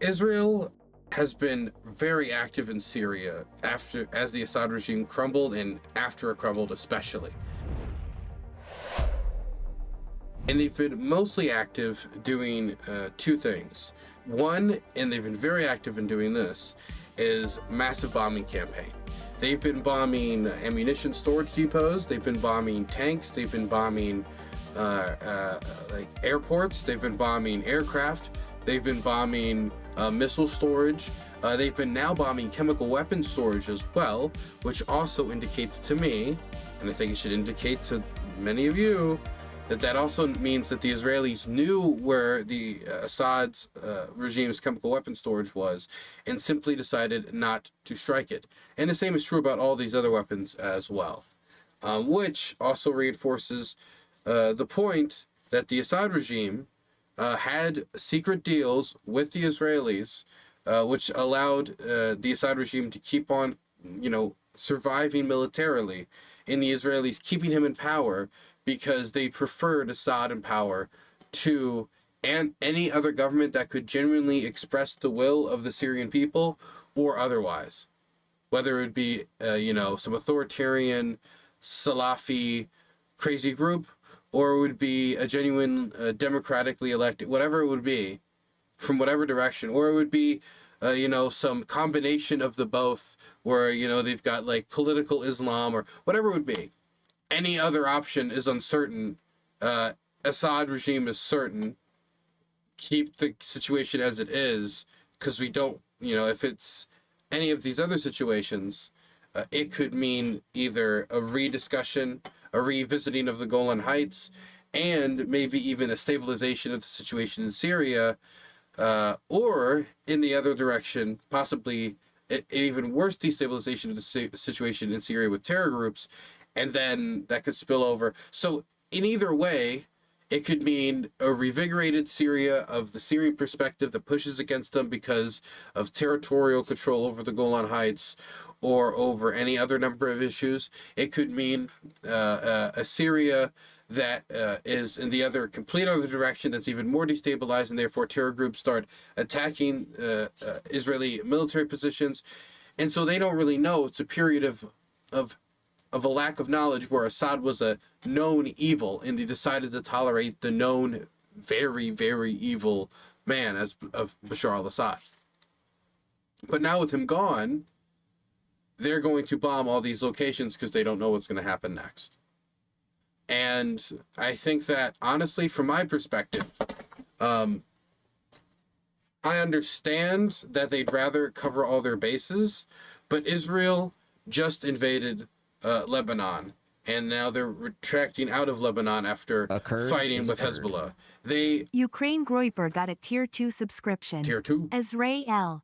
Israel has been very active in Syria as the Assad regime crumbled, and after it crumbled especially. And they've been mostly active doing two things. One, and they've been very active in doing this, is massive bombing campaign. They've been bombing ammunition storage depots, they've been bombing tanks, they've been bombing like airports, they've been bombing aircraft, they've been bombing missile storage, they've been now bombing chemical weapons storage as well, which also indicates to me, and I think it should indicate to many of you, that also means that the Israelis knew where the Assad's regime's chemical weapon storage was and simply decided not to strike it. And the same is true about all these other weapons as well, which also reinforces the point that the Assad regime had secret deals with the Israelis, which allowed the Assad regime to keep on, surviving militarily, and the Israelis keeping him in power, because they preferred Assad in power to any other government that could genuinely express the will of the Syrian people or otherwise. Whether it be, some authoritarian, Salafi, crazy group, or it would be a genuine, democratically elected, whatever it would be, from whatever direction, or it would be, some combination of the both, where, they've got like political Islam or whatever it would be. Any other option is uncertain. Assad regime is certain. Keep the situation as it is, because we don't, if it's any of these other situations, it could mean either a rediscussion, a revisiting of the Golan Heights, and maybe even a stabilization of the situation in Syria, or in the other direction, possibly an even worse destabilization of the situation in Syria with terror groups, and then that could spill over. So in either way, it could mean a revigorated Syria of the Syrian perspective that pushes against them because of territorial control over the Golan Heights or over any other number of issues. It could mean a Syria that is in the complete other direction, that's even more destabilized, and therefore terror groups start attacking Israeli military positions. And so they don't really know. It's a period of a lack of knowledge, where Assad was a known evil, and they decided to tolerate the known very, very evil man of Bashar al-Assad. But now with him gone, they're going to bomb all these locations because they don't know what's going to happen next. And I think that, honestly, from my perspective, I understand that they'd rather cover all their bases, but Israel just invaded Lebanon, and now they're retracting out of Lebanon after fighting with Hezbollah. Ukraine Groiper got a Tier 2 subscription. Tier 2? Israel.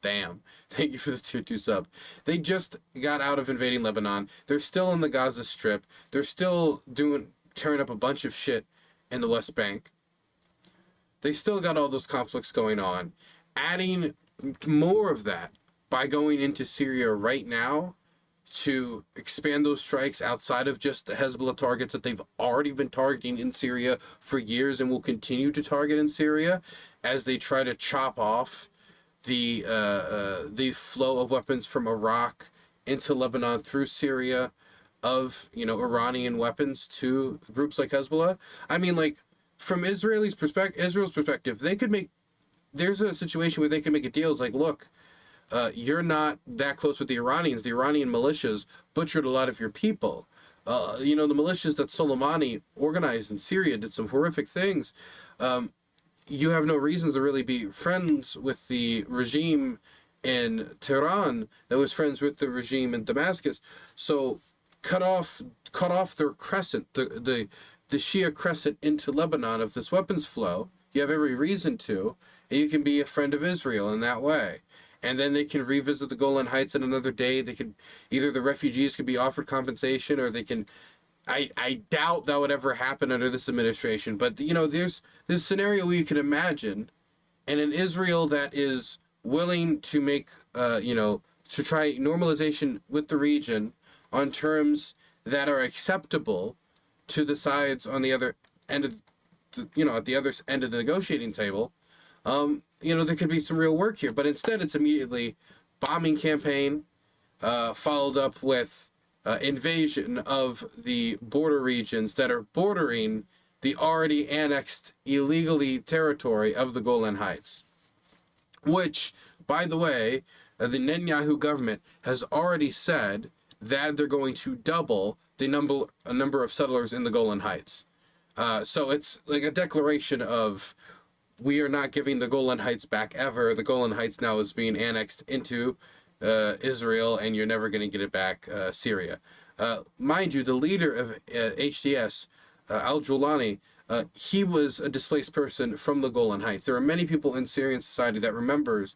Damn. Thank you for the Tier 2 sub. They just got out of invading Lebanon. They're still in the Gaza Strip. They're still tearing up a bunch of shit in the West Bank. They still got all those conflicts going on. Adding more of that by going into Syria right now to expand those strikes outside of just the Hezbollah targets that they've already been targeting in Syria for years and will continue to target in Syria, as they try to chop off the flow of weapons from Iraq into Lebanon through Syria, of Iranian weapons to groups like Hezbollah. I mean, like, from Israel's perspective, there's a situation where they can make a deal. It's like, look, you're not that close with the Iranians. The Iranian militias butchered a lot of your people. The militias that Soleimani organized in Syria did some horrific things. You have no reason to really be friends with the regime in Tehran that was friends with the regime in Damascus. So cut off their crescent, the Shia crescent into Lebanon of this weapons flow. You have every reason to, and you can be a friend of Israel in that way. And then they can revisit the Golan Heights at another day. They could, either the refugees could be offered compensation, or they can, I doubt that would ever happen under this administration. But, there's this scenario where you can imagine, and an Israel that is willing to make, to try normalization with the region on terms that are acceptable to the sides on the other end of at the other end of the negotiating table, there could be some real work here. But instead, it's immediately bombing campaign, followed up with invasion of the border regions that are bordering the already annexed illegally territory of the Golan Heights, which, by the way, the Netanyahu government has already said that they're going to double the number of settlers in the Golan Heights. So it's like a declaration of, we are not giving the Golan Heights back ever. The Golan Heights now is being annexed into Israel, and you're never going to get it back, Syria. Mind you, the leader of HTS, al-Julani, he was a displaced person from the Golan Heights. There are many people in Syrian society that remembers,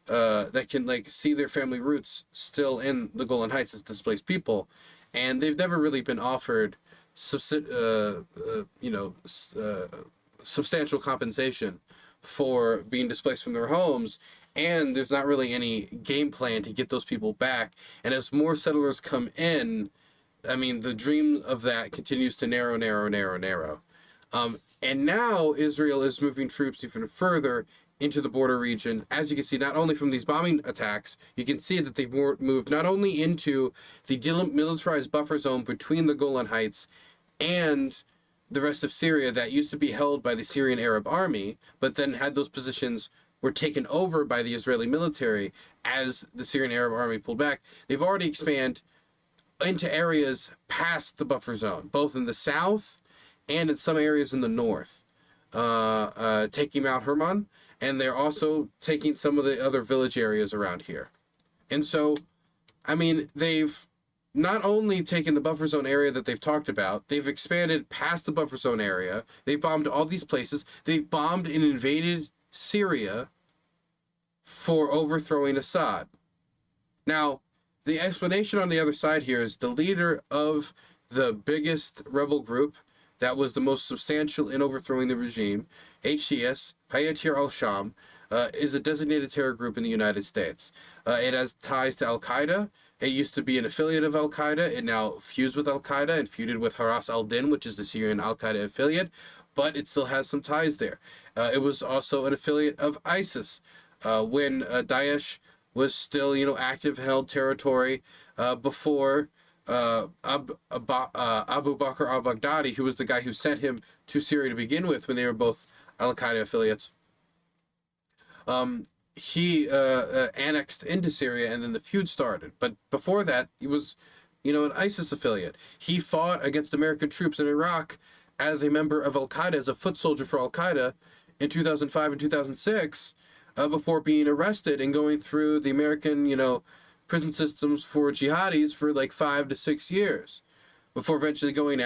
that can see their family roots still in the Golan Heights as displaced people, and they've never really been offered substantial compensation for being displaced from their homes, and there's not really any game plan to get those people back. And as more settlers come in, the dream of that continues to narrow. And now Israel is moving troops even further into the border region. As you can see, not only from these bombing attacks, you can see that they've moved not only into the demilitarized buffer zone between the Golan Heights and the rest of Syria that used to be held by the Syrian Arab army, but then had those positions were taken over by the Israeli military as the Syrian Arab army pulled back. They've already expanded into areas past the buffer zone, both in the south and in some areas in the north, taking Mount Hermon, and they're also taking some of the other village areas around here. And so, they've not only taken the buffer zone area that they've talked about, they've expanded past the buffer zone area. They've bombed all these places. They've bombed and invaded Syria for overthrowing Assad. Now, the explanation on the other side here is the leader of the biggest rebel group that was the most substantial in overthrowing the regime, HTS, Hayat al-Sham, is a designated terror group in the United States. It has ties to Al-Qaeda. It used to be an affiliate of Al-Qaeda. It now fused with Al-Qaeda and feuded with Haras al-Din, which is the Syrian Al-Qaeda affiliate, but it still has some ties there. It was also an affiliate of ISIS when Daesh was still, active, held territory before Abu Bakr al-Baghdadi, who was the guy who sent him to Syria to begin with when they were both Al-Qaeda affiliates. He annexed into Syria, and then the feud started. But before that, he was, an ISIS affiliate. He fought against American troops in Iraq as a member of Al-Qaeda, as a foot soldier for Al-Qaeda in 2005 and 2006, before being arrested and going through the American, prison systems for jihadis for 5 to 6 years, before eventually going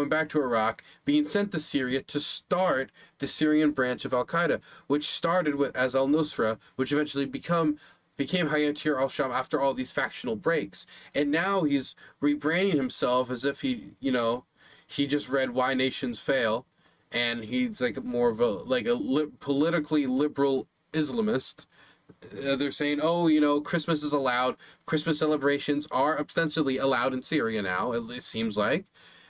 back to Iraq, being sent to Syria to start the Syrian branch of Al-Qaeda, which started as al-Nusra, which eventually became Hayat al-Sham after all these factional breaks. And now he's rebranding himself as if he just read Why Nations Fail, and he's more of a politically liberal Islamist. They're saying, Christmas is allowed. Christmas celebrations are ostensibly allowed in Syria now. It seems like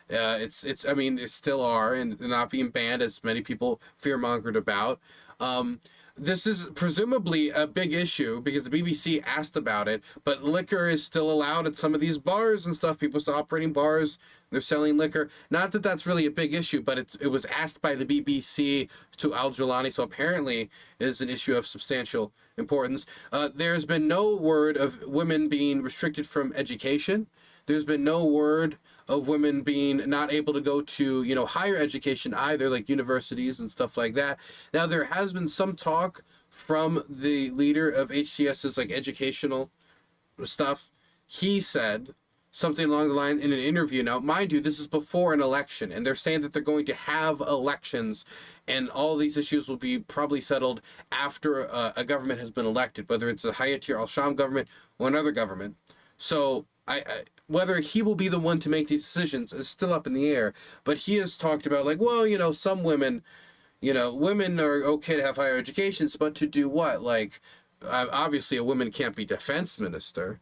it still are, and they're not being banned as many people fear-mongered about. This is presumably a big issue because the BBC asked about it, but liquor is still allowed at some of these bars and stuff. People still operating bars. They're selling liquor. Not that that's really a big issue, but it was asked by the BBC to al-Julani, so apparently it is an issue of substantial importance. There's been no word of women being restricted from education. There's been no word of women being not able to go to, higher education either, like universities and stuff like that. Now, there has been some talk from the leader of HTS's, educational stuff. He said something along the line in an interview. Now, mind you, this is before an election, and they're saying that they're going to have elections, and all these issues will be probably settled after a government has been elected, whether it's a Hayat al-Sham government or another government. So, whether he will be the one to make these decisions is still up in the air, but he has talked about some women, women are okay to have higher educations, but to do what? Obviously a woman can't be defense minister.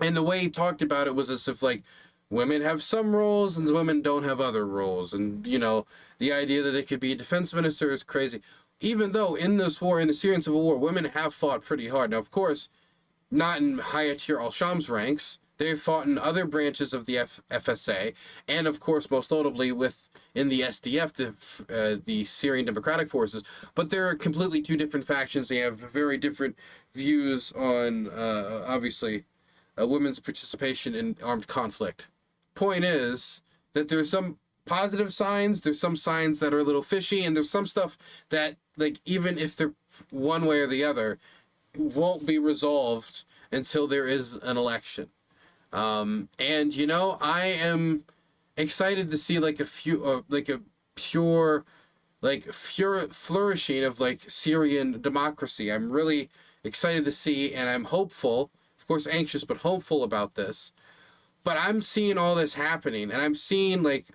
And the way he talked about it was as if women have some roles and women don't have other roles. And, you know, the idea that they could be a defense minister is crazy. Even though in this war, in the Syrian civil war, women have fought pretty hard. Now, of course, not in Hayatir al-Sham's ranks. They've fought in other branches of the FSA, and of course, most notably in the SDF, the Syrian Democratic Forces. But they're completely two different factions. They have very different views on, obviously, women's participation in armed conflict. Point is that there's some positive signs, there's some signs that are a little fishy, and there's some stuff that, like, even if they're one way or the other, won't be resolved until there is an election. And you know, I am excited to see like a pure flourishing of like Syrian democracy. I'm really excited to see, and I'm hopeful, of course anxious, but hopeful about this. But I'm seeing all this happening, and I'm seeing like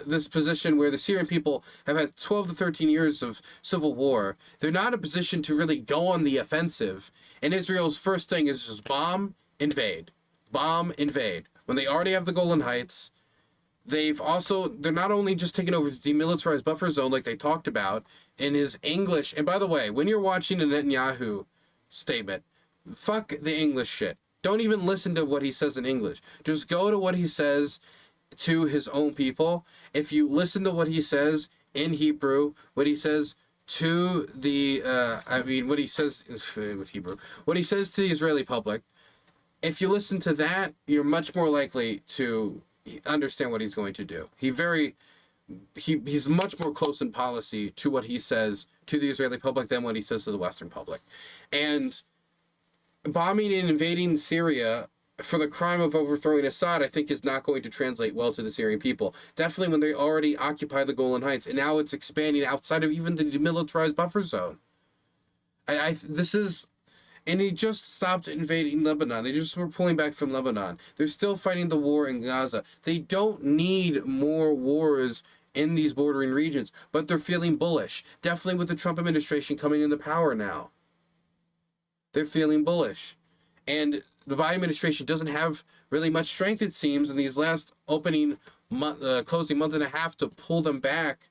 this position where the Syrian people have had 12 to 13 years of civil war. They're not in a position to really go on the offensive. And Israel's first thing is just bomb, invade. Bomb, invade. When they already have the Golan Heights, they're not only just taking over the demilitarized buffer zone like they talked about in his English. And by the way, when you're watching a Netanyahu statement, fuck the English shit. Don't even listen to what he says in English. Just go to what he says to his own people. If you listen to what he says in Hebrew, what he says to the, what he says in Hebrew, what he says to the Israeli public, if you listen to that, you're much more likely to understand what he's going to do. He's much more close in policy to what he says to the Israeli public than what he says to the Western public. And bombing and invading Syria for the crime of overthrowing Assad, I think, is not going to translate well to the Syrian people. Definitely when they already occupy the Golan Heights, and now it's expanding outside of even the demilitarized buffer zone. And he just stopped invading Lebanon. They just were pulling back from Lebanon. They're still fighting the war in Gaza. They don't need more wars in these bordering regions, but they're feeling bullish. Definitely with the Trump administration coming into power now. They're feeling bullish. And the Biden administration doesn't have really much strength, it seems, in these last closing month and a half to pull them back.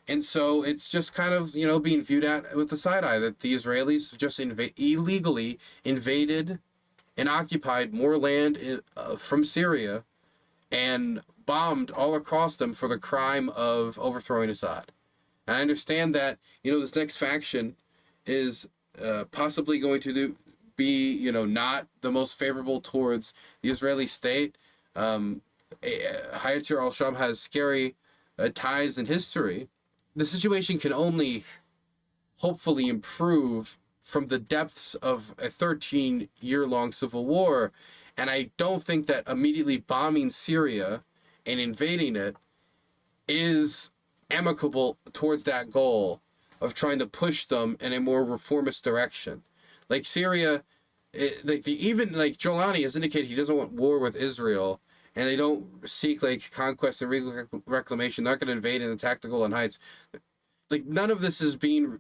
And so it's just kind of, you know, being viewed at with the side eye that the Israelis just illegally invaded and occupied more land from Syria and bombed all across them for the crime of overthrowing Assad. And I understand that, you know, this next faction is possibly going to be, you know, not the most favorable towards the Israeli state. Hayatir al-Sham has scary ties in history. The situation can only hopefully improve from the depths of a 13-year-long civil war. And I don't think that immediately bombing Syria and invading it is amicable towards that goal of trying to push them in a more reformist direction. Like Syria, Jolani has indicated he doesn't want war with Israel, and they don't seek like conquest and reclamation. They're not going to invade and attack the Golan Heights. Like none of this is being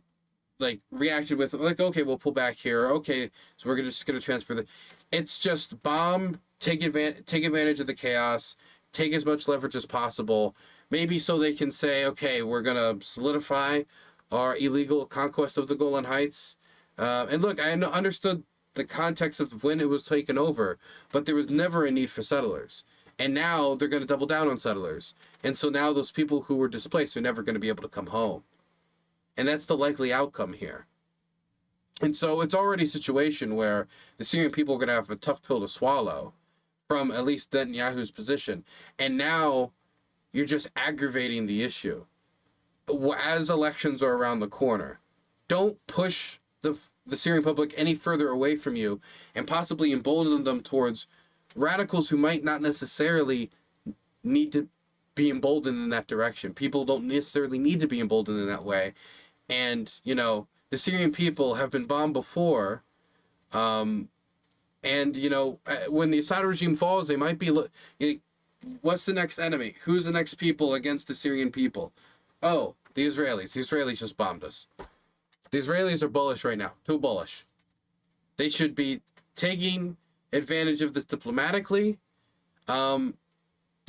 like reacted with like, okay, we'll pull back here. Okay, so we're just going to transfer it's just bomb, take advantage of the chaos, take as much leverage as possible. Maybe so they can say, okay, we're going to solidify our illegal conquest of the Golan Heights. And look, I understood the context of when it was taken over, but there was never a need for settlers. And now they're going to double down on settlers. And so now those people who were displaced are never going to be able to come home. And that's the likely outcome here. And so it's already a situation where the Syrian people are going to have a tough pill to swallow from at least Netanyahu's position. And now you're just aggravating the issue. As elections are around the corner, don't push the Syrian public any further away from you and possibly embolden them towards radicals who might not necessarily need to be emboldened in that direction. People don't necessarily need to be emboldened in that way. And, you know, the Syrian people have been bombed before. And, you know, when the Assad regime falls, they might be, what's the next enemy? Who's the next people against the Syrian people? Oh, the Israelis. The Israelis just bombed us. The Israelis are bullish right now. Too bullish. They should be taking advantage of this diplomatically,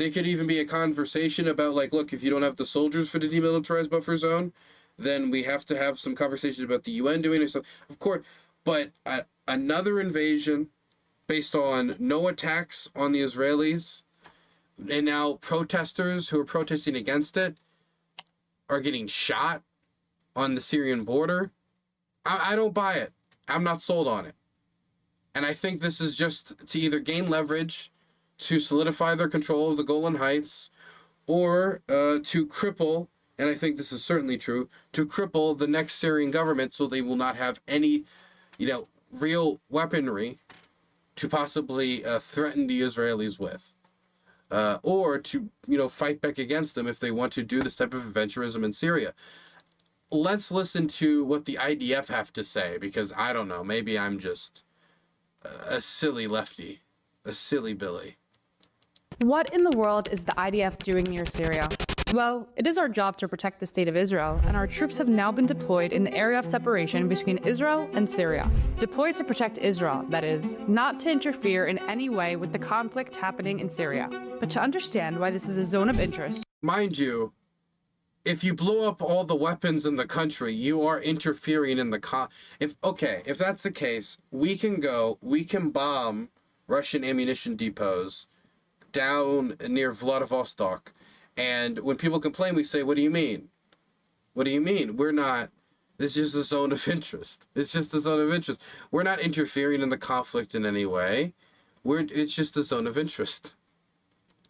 There could even be a conversation about, like, look, if you don't have the soldiers for the demilitarized buffer zone, then we have to have some conversations about the UN doing it. So, of course, but another invasion based on no attacks on the Israelis, and now protesters who are protesting against it are getting shot on the Syrian border. I don't buy it. I'm not sold on it. And I think this is just to either gain leverage to solidify their control of the Golan Heights, or to cripple, and I think this is certainly true, to cripple the next Syrian government so they will not have any, real weaponry to possibly threaten the Israelis with. Or to, fight back against them if they want to do this type of adventurism in Syria. Let's listen to what the IDF have to say, because I don't know, maybe I'm just a silly lefty, a silly Billy. What in the world is the IDF doing near Syria? Well, it is our job to protect the state of Israel, and our troops have now been deployed in the area of separation between Israel and Syria. Deployed to protect Israel, that is, not to interfere in any way with the conflict happening in Syria, but to understand why this is a zone of interest. Mind you, if you blow up all the weapons in the country, you are interfering in the if that's the case, we can bomb Russian ammunition depots down near Vladivostok. And when people complain, we say, what do you mean? What do you mean? We're not, it's just a zone of interest. It's just a zone of interest. We're not interfering in the conflict in any way. It's just a zone of interest.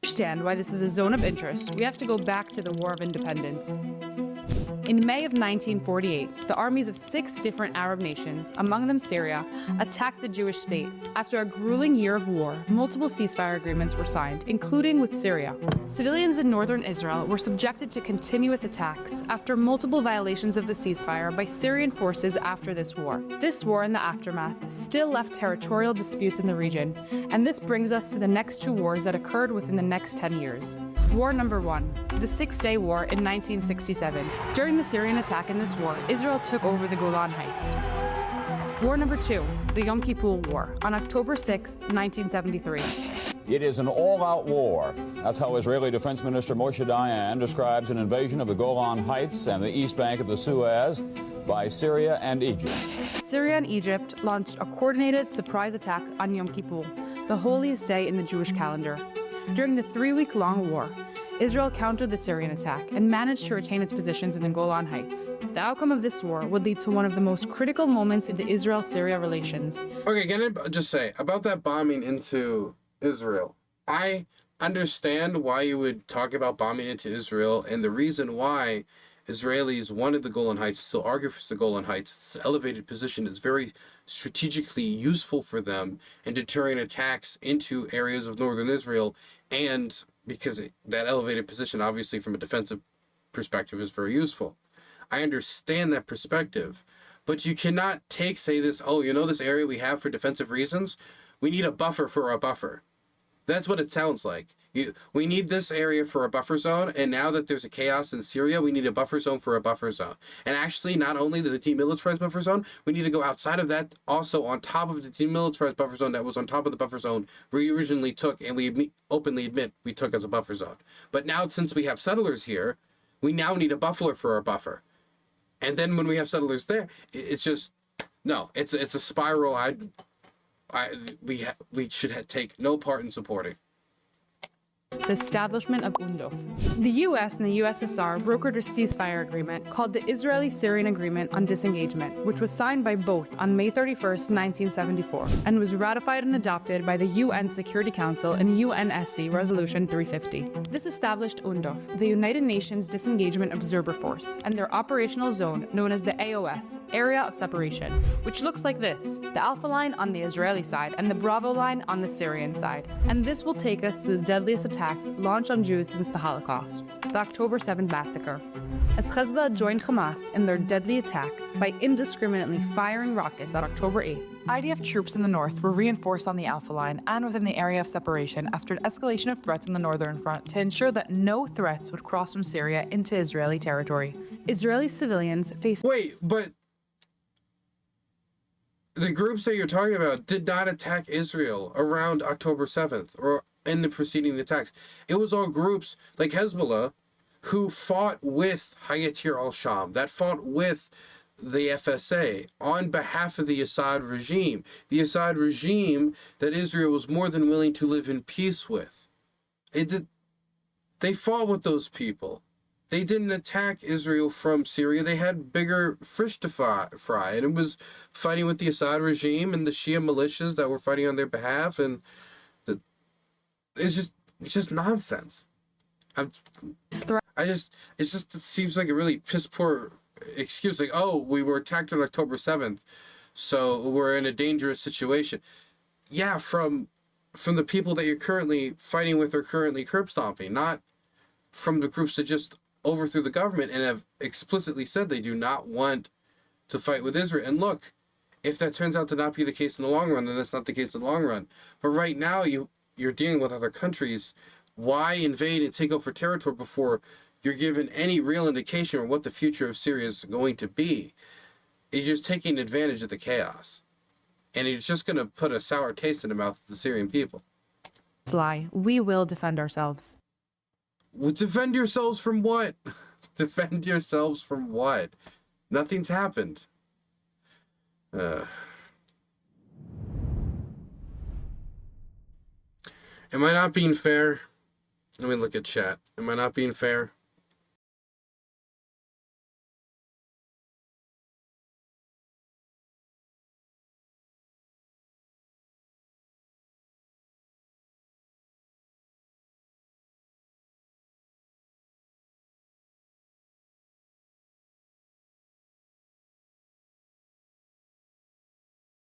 To understand why this is a zone of interest, we have to go back to the War of Independence. In May of 1948, the armies of 6 different Arab nations, among them Syria, attacked the Jewish state. After a grueling year of war, multiple ceasefire agreements were signed, including with Syria. Civilians in northern Israel were subjected to continuous attacks after multiple violations of the ceasefire by Syrian forces after this war. This war and the aftermath still left territorial disputes in the region, and this brings us to the next 2 wars that occurred within the next 10 years. War number 1, the Six-Day War in 1967. During the Syrian attack in this war, Israel took over the Golan Heights. War number 2, the Yom Kippur War, on October 6, 1973. It is an all-out war. That's how Israeli Defense Minister Moshe Dayan describes an invasion of the Golan Heights and the east bank of the Suez by Syria and Egypt. Syria and Egypt launched a coordinated surprise attack on Yom Kippur, the holiest day in the Jewish calendar. During the 3-week-long war, Israel countered the Syrian attack and managed to retain its positions in the Golan Heights. The outcome of this war would lead to one of the most critical moments in the Israel-Syria relations. Okay, can I just say, about that bombing into Israel, I understand why you would talk about bombing into Israel, and the reason why Israelis wanted the Golan Heights, still argue for the Golan Heights. Its elevated position is very strategically useful for them in deterring attacks into areas of northern Israel, and because that elevated position, obviously from a defensive perspective, is very useful. I understand that perspective, but you cannot say this, this area we have for defensive reasons, we need a buffer for a buffer. That's what it sounds like. We need this area for a buffer zone, and now that there's a chaos in Syria, we need a buffer zone for a buffer zone. And actually, not only the demilitarized buffer zone, we need to go outside of that, also on top of the demilitarized buffer zone that was on top of the buffer zone we originally took, and we openly admit we took as a buffer zone. But now, since we have settlers here, we now need a buffer for a buffer. And then when we have settlers there, it's just, no, it's a spiral we should take no part in supporting. The establishment of UNDOF. The U.S. and the USSR brokered a ceasefire agreement called the Israeli-Syrian Agreement on Disengagement, which was signed by both on May 31, 1974, and was ratified and adopted by the UN Security Council in UNSC Resolution 350. This established UNDOF, the United Nations Disengagement Observer Force, and their operational zone known as the AOS, Area of Separation, which looks like this: the Alpha Line on the Israeli side and the Bravo Line on the Syrian side. And this will take us to the deadliest attack launched on Jews since the Holocaust, the October 7th massacre. As Hezbollah joined Hamas in their deadly attack by indiscriminately firing rockets on October 8th, IDF troops in the north were reinforced on the Alpha Line and within the area of separation after an escalation of threats on the northern front to ensure that no threats would cross from Syria into Israeli territory. Israeli civilians faced... Wait, but the groups that you're talking about did not attack Israel around October 7th or in the preceding attacks. It was all groups like Hezbollah who fought with Hayat al-Sham, that fought with the FSA on behalf of the Assad regime. The Assad regime that Israel was more than willing to live in peace with. They fought with those people. They didn't attack Israel from Syria. They had bigger fish to fry. And it was fighting with the Assad regime and the Shia militias that were fighting on their behalf. And it's just nonsense. It seems like a really piss poor excuse. Like, oh, we were attacked on October 7th, so we're in a dangerous situation. Yeah, from the people that you're currently fighting with or currently curb stomping, not from the groups that just overthrew the government and have explicitly said they do not want to fight with Israel. And look, if that turns out to not be the case in the long run, then that's not the case in the long run. But right now, you're dealing with other countries. Why invade and take over territory before you're given any real indication of what the future of Syria is going to be? You're just taking advantage of the chaos. And it's just going to put a sour taste in the mouth of the Syrian people. Lie. We will defend ourselves. Well, defend yourselves from what? Defend yourselves from what? Nothing's happened. Am I not being fair? Let me look at chat. Am I not being fair?